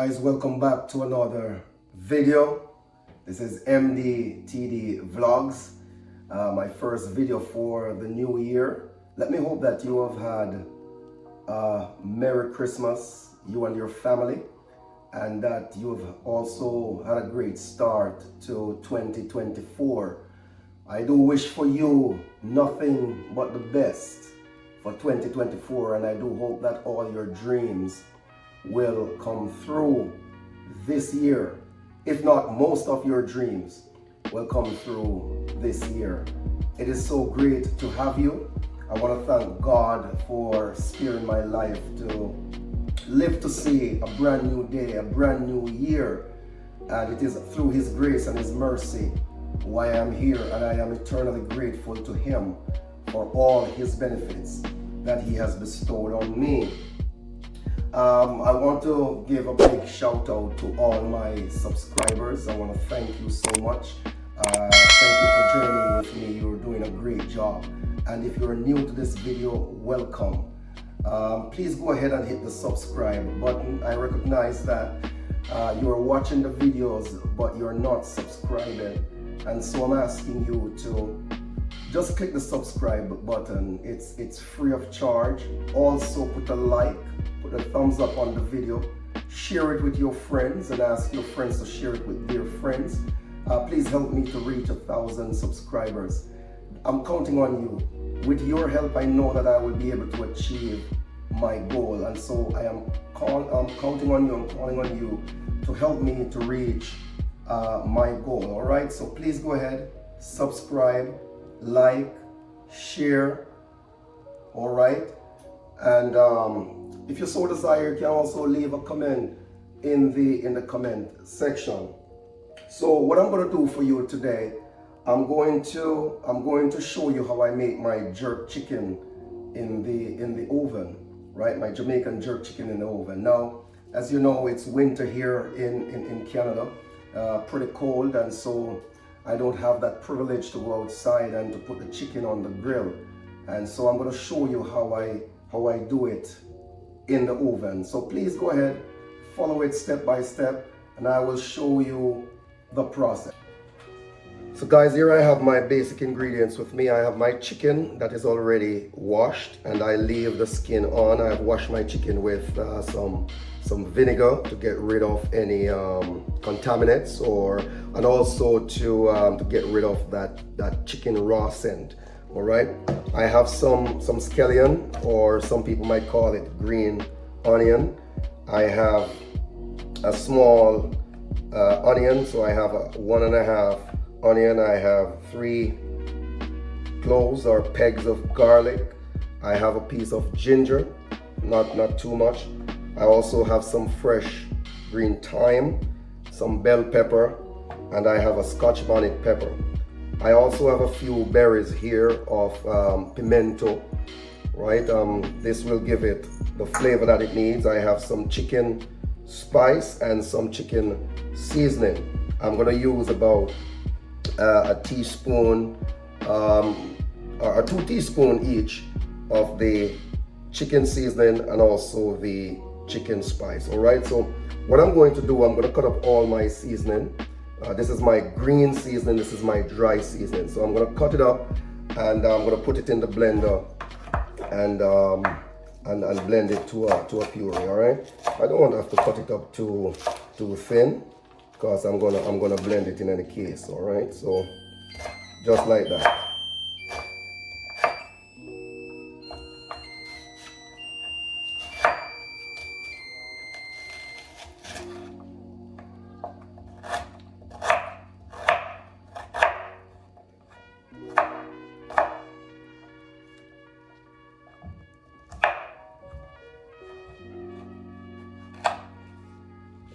Guys, welcome back to another video. This is MDTD Vlogs, my first video for the new year. Let me hope that you have had a Merry Christmas, you and your family, and that you have also had a great start to 2024. I do wish for you nothing but the best for 2024, and I do hope that all your dreams will come through this year. If not, most of your dreams will come through this year. It is so great to have you. I want to thank God for sparing my life to live to see a brand new day, a brand new year. And it is through His grace and His mercy why I am here, and I am eternally grateful to Him for all His benefits that He has bestowed on me. I want to give a big shout out to all my subscribers. I want to thank you so much. Thank you for joining with me. You're doing a great job. And if you're new to this video, welcome. Please go ahead and hit the subscribe button. I recognize that you're watching the videos, but you're not subscribing. And so I'm asking you to just click the subscribe button. It's free of charge. Also put a like, put a thumbs up on the video, share it with your friends, and ask your friends to share it with their friends. Please help me to reach 1,000 subscribers. I'm counting on you. With your help, I know that I will be able to achieve my goal, and so I'm counting on you. I'm calling on you to help me to reach my goal. All right, so please go ahead, subscribe, like, share. All right, and if you so desire, you can also leave a comment in the comment section. So what I'm going to do for you today, I'm going to show you how I make my jerk chicken in the oven, right? My Jamaican jerk chicken in the oven. Now, as you know, it's winter here in Canada, pretty cold, and so I don't have that privilege to go outside and to put the chicken on the grill. And so I'm going to show you how I do it in the oven. So please go ahead, follow it step by step, and I will show you the process. So guys, here I have my basic ingredients with me. I have my chicken that is already washed, and I leave the skin on. I have washed my chicken with some vinegar to get rid of any contaminants, and also to get rid of that chicken raw scent. All right, I have some scallion, or some people might call it green onion. I have a small onion, so I have a 1.5 onion. I have 3 cloves or pegs of garlic. I have a piece of ginger, not too much. I also have some fresh green thyme, some bell pepper, and I have a Scotch bonnet pepper. I also have a few berries here of pimento, right? This will give it the flavor that it needs. I have some chicken spice and some chicken seasoning. I'm gonna use about a teaspoon or 2 teaspoons each of the chicken seasoning and also the chicken spice. All right, so what I'm going to do, I'm going to cut up all my seasoning. This is my green seasoning, this is my dry seasoning. So I'm going to cut it up, and I'm going to put it in the blender and blend it to a puree. All right, I don't want to have to cut it up too thin, because I'm gonna blend it in any case. All right, so just like that.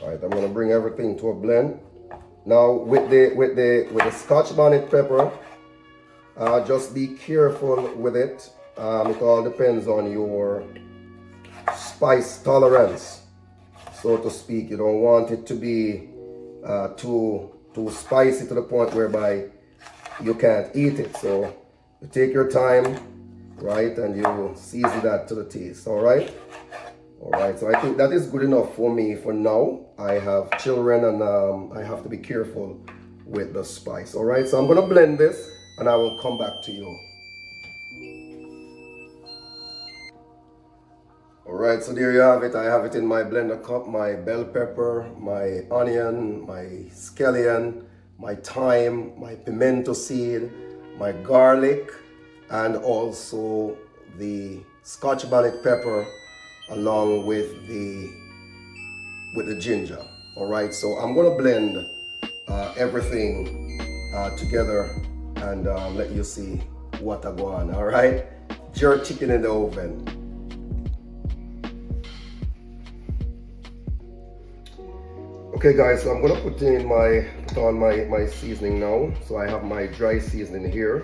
All right, I'm gonna bring everything to a blend. Now with the Scotch bonnet pepper, just be careful with it. It all depends on your spice tolerance, so to speak. You don't want it to be too spicy to the point whereby you can't eat it. So you take your time, right, and you season that to the taste. All right. All right, so I think that is good enough for me for now. I have children and I have to be careful with the spice. All right, so I'm gonna blend this and I will come back to you. All right, so there you have it. I have it in my blender cup, my bell pepper, my onion, my scallion, my thyme, my pimento seed, my garlic, and also the Scotch bonnet pepper along with the ginger. All right, so I'm gonna blend everything together and let you see what I go on. All right, jerk chicken in the oven. Okay guys, so I'm gonna put on my seasoning now. So I have my dry seasoning here.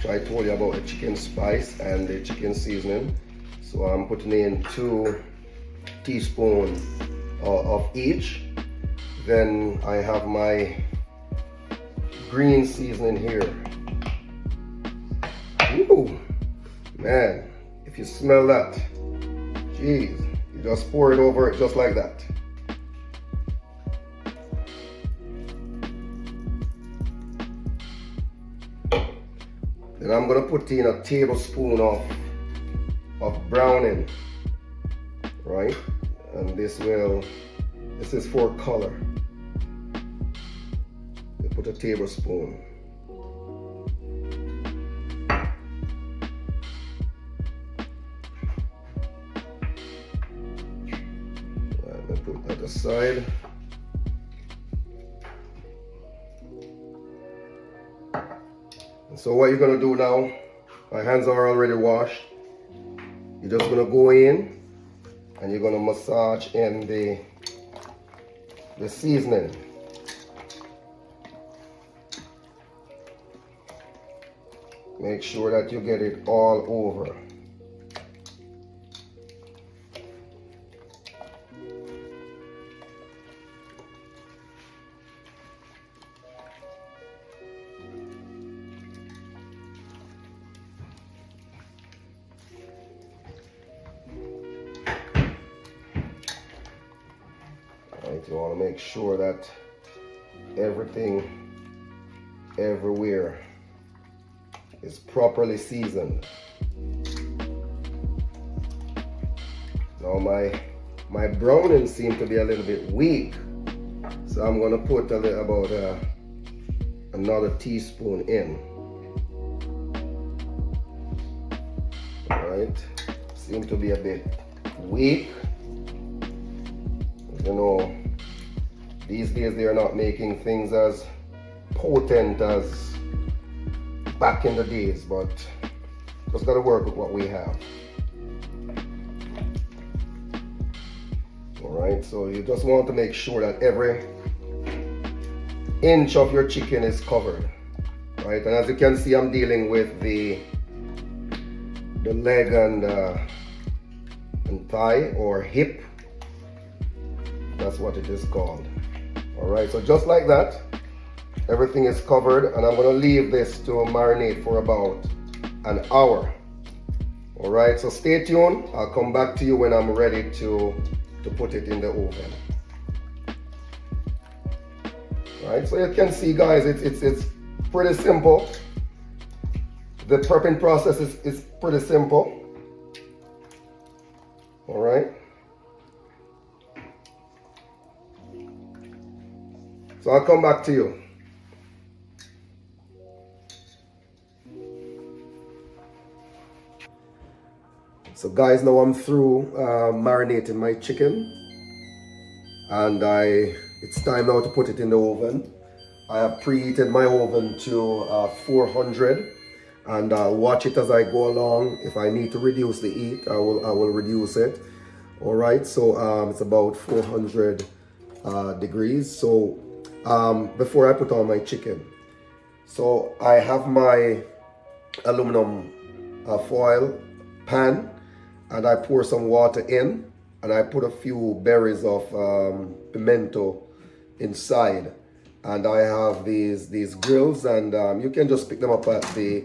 So I told you about the chicken spice and the chicken seasoning. So I'm putting in 2 teaspoons of each. Then I have my green seasoning here. Ooh, man, if you smell that, jeez, you just pour it over it just like that. Then I'm gonna put in a tablespoon of browning, right? And this is for color. You put a tablespoon. Let me put that aside. So what you're gonna do now, my hands are already washed. You're just gonna go in and you're gonna massage in the seasoning. Make sure that you get it all over. You want to make sure that everything everywhere is properly seasoned. Now my browning seems to be a little bit weak, so I'm going to put another teaspoon in. All right, seems to be a bit weak. You know, these days they are not making things as potent as back in the days, but just gotta work with what we have. All right, so you just want to make sure that every inch of your chicken is covered, right? And as you can see, I'm dealing with the leg and thigh or hip. That's what it is called. All right, so just like that, everything is covered, and I'm gonna leave this to marinate for about an hour. All right, so stay tuned. I'll come back to you when I'm ready to put it in the oven. All right, so you can see, guys, it's pretty simple. The prepping process is pretty simple. All right. So I'll come back to you. So guys, now I'm through marinating my chicken, and it's time now to put it in the oven. I have preheated my oven to 400, and I'll watch it as I go along. If I need to reduce the heat, I will reduce it. All right, so it's about 400 degrees. So before I put on my chicken, so I have my aluminum foil pan, and I pour some water in, and I put a few berries of pimento inside, and I have these grills, and you can just pick them up at the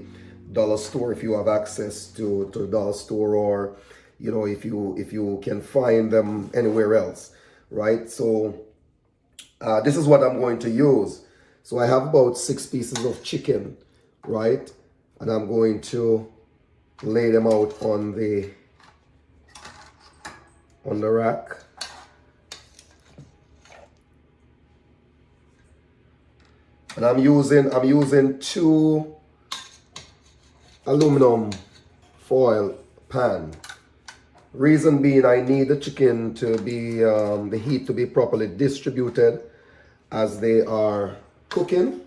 dollar store if you have access to the dollar store, or you know, if you can find them anywhere else, right? So this is what I'm going to use. So I have about 6 pieces of chicken, right? And I'm going to lay them out on the rack. And I'm using 2 aluminum foil pan. Reason being, I need the chicken to be the heat to be properly distributed as they are cooking.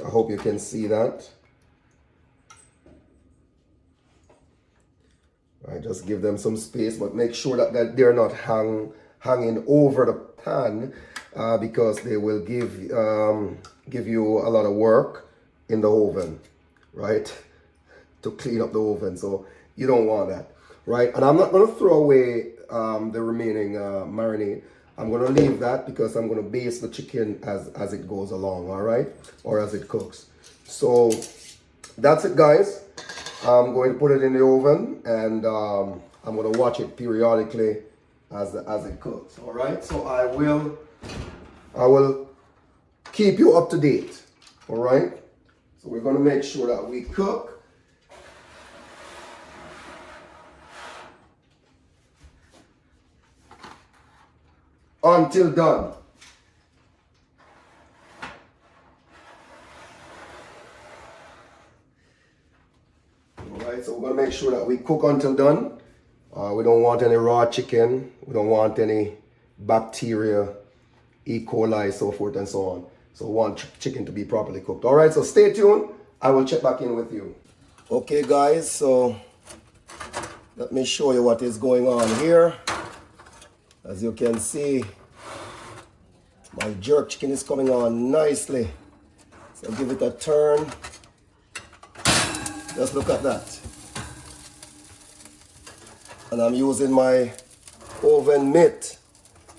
I hope you can see that. I just give them some space, but make sure that they're not hanging over the pan because they will give you a lot of work in the oven, right? To clean up the oven, so you don't want that, right? And I'm not going to throw away the remaining marinade. I'm going to leave that because I'm going to baste the chicken as it goes along, all right? Or as it cooks. So that's it, guys. I'm going to put it in the oven, and I'm going to watch it periodically as it cooks, all right? So I will keep you up to date, all right? So we're going to make sure that we cook until done. Alright, so we're going to make sure that we cook until done. We don't want any raw chicken. We don't want any bacteria, E. coli, so forth and so on. So we want chicken to be properly cooked. Alright, so stay tuned. I will check back in with you. Okay, guys, so let me show you what is going on here. As you can see, my jerk chicken is coming on nicely. So give it a turn. Just look at that. And I'm using my oven mitt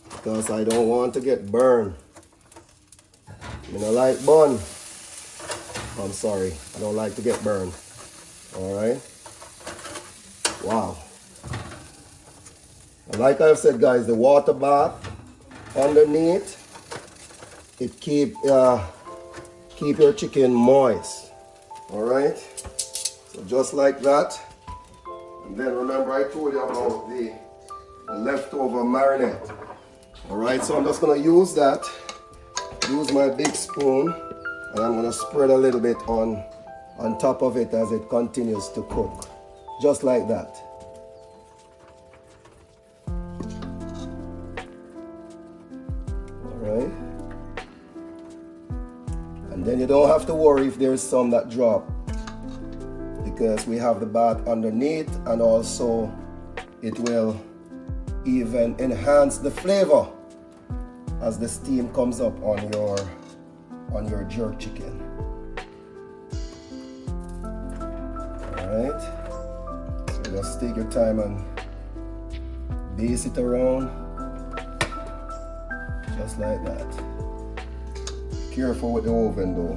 because I don't want to get burned. I don't like bun. I'm sorry, I don't like to get burned. All right. Wow. And like I've said, guys, the water bath underneath, it keep your chicken moist. All right. So just like that. And then remember I told you about the leftover marinade. All right. So I'm just gonna use that. Use my big spoon, and I'm gonna spread a little bit on top of it as it continues to cook, just like that. And then you don't have to worry if there's some that drop, because we have the bath underneath, and also it will even enhance the flavor as the steam comes up on your jerk chicken. Alright, so just take your time and baste it around just like that. Careful with the oven though,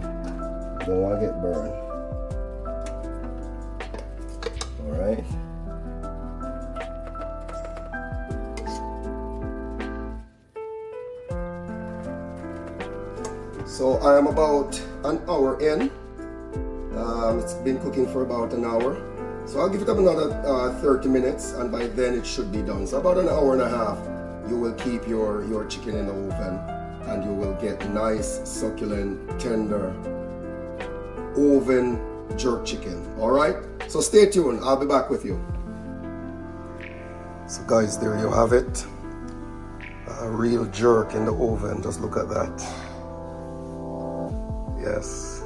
you don't want to get burned. Alright. So I am about an hour in. It's been cooking for about an hour. So I'll give it up another 30 minutes, and by then it should be done. So about an hour and a half, you will keep your chicken in the oven, and you will get nice, succulent, tender oven jerk chicken. All right? So stay tuned. I'll be back with you. So guys, there you have it. A real jerk in the oven. Just look at that. Yes.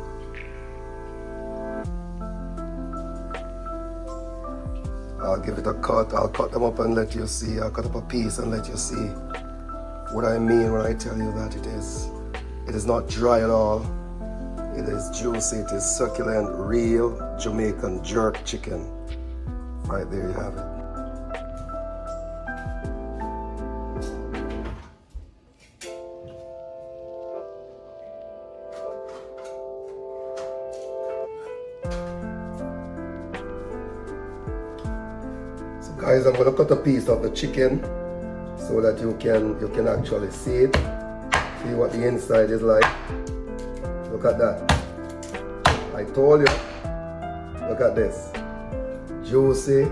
I'll give it a cut. I'll cut them up and let you see. I'll cut up a piece and let you see what I mean when I tell you that it is not dry at all. It is juicy, it is succulent, real Jamaican jerk chicken. Right there you have it. So guys, I'm gonna cut a piece of the chicken so that you can actually see it. See what the inside is like. Look at that. I told you. Look at this. Juicy,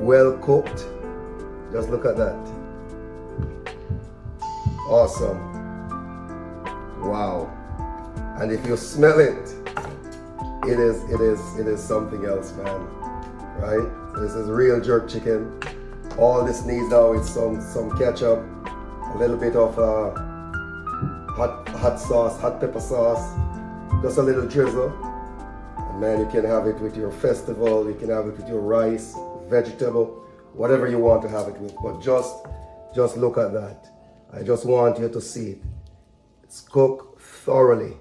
well cooked. Just look at that. Awesome. Wow. And if you smell it, it is something else, man. Right? So this is real jerk chicken. All this needs now is some ketchup, a little bit of hot sauce, hot pepper sauce, just a little drizzle. And man, you can have it with your festival, you can have it with your rice, vegetable, whatever you want to have it with. But just look at that. I just want you to see it. It's cooked thoroughly,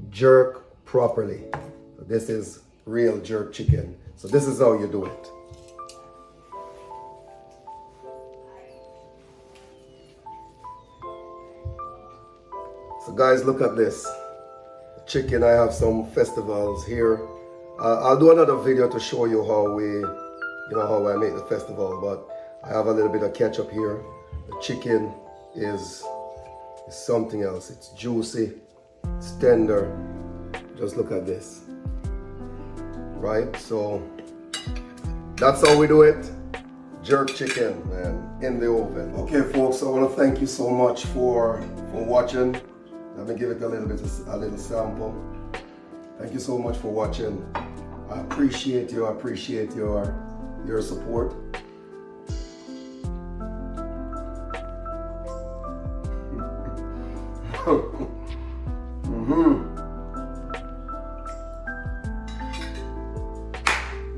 jerk properly. So this is real jerk chicken. So this is how you do it. So guys, look at this. Chicken, I have some festivals here. I'll do another video to show you how I make the festival, but I have a little bit of ketchup here. The chicken is something else. It's juicy, it's tender. Just look at this. Right? So that's how we do it. Jerk chicken, man, in the oven. Okay folks, I want to thank you so much for watching. Let me give it a little sample. Thank you so much for watching. I appreciate you. I appreciate your support.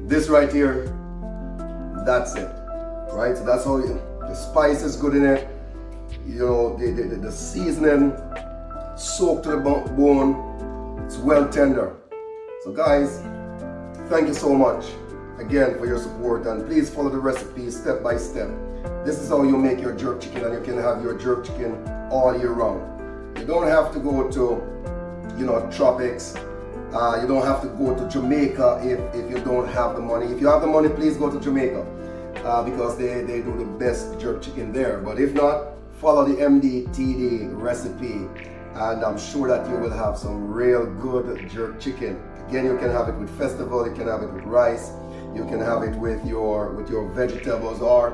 This right here, that's it. Right? So that's how the spice is good in it. You know, the seasoning soaked to the bone. It's well tender. So guys, thank you so much again for your support, and please follow the recipe step by step. This is how you make your jerk chicken, and you can have your jerk chicken all year round. You don't have to go to tropics. You don't have to go to Jamaica if you don't have the money. If you have the money, please go to Jamaica because they do the best jerk chicken there. But if not, follow the MDTD recipe, and I'm sure that you will have some real good jerk chicken. Again, you can have it with festival, you can have it with rice, you can have it with your vegetables, or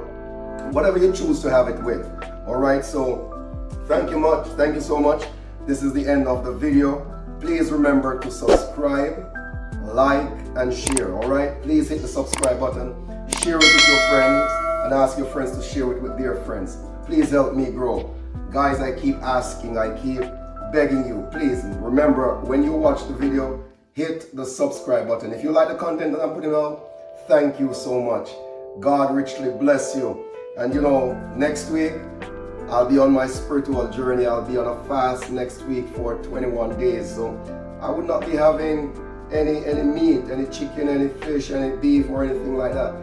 whatever you choose to have it with. All right, so thank you so much. This is the end of the video. Please remember to subscribe, like, and share. All right, please hit the subscribe button, share it with your friends, and ask your friends to share it with their friends. Please help me grow. Guys, I keep asking, I keep begging you, please remember, when you watch the video, hit the subscribe button. If you like the content that I'm putting out, thank you so much. God richly bless you. And next week, I'll be on my spiritual journey. I'll be on a fast next week for 21 days. So I would not be having any meat, any chicken, any fish, any beef, or anything like that.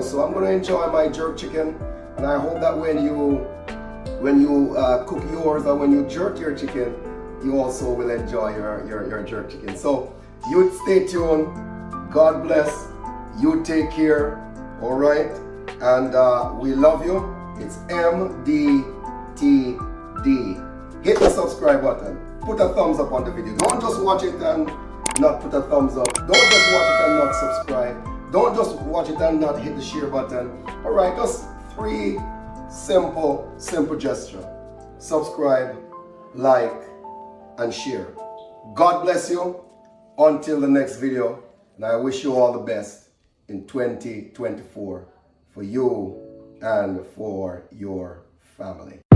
So I'm going to enjoy my jerk chicken. And I hope that when you cook yours, or when you jerk your chicken, you also will enjoy your jerk chicken. So you stay tuned. God bless. You take care. All right. And we love you. It's MDTD. Hit the subscribe button. Put a thumbs up on the video. Don't just watch it and not put a thumbs up. Don't just watch it and not subscribe. Don't just watch it and not hit the share button. All right. Just 3 simple gesture. Subscribe, like, and share. God bless you until the next video, and I wish you all the best in 2024 for you and for your family.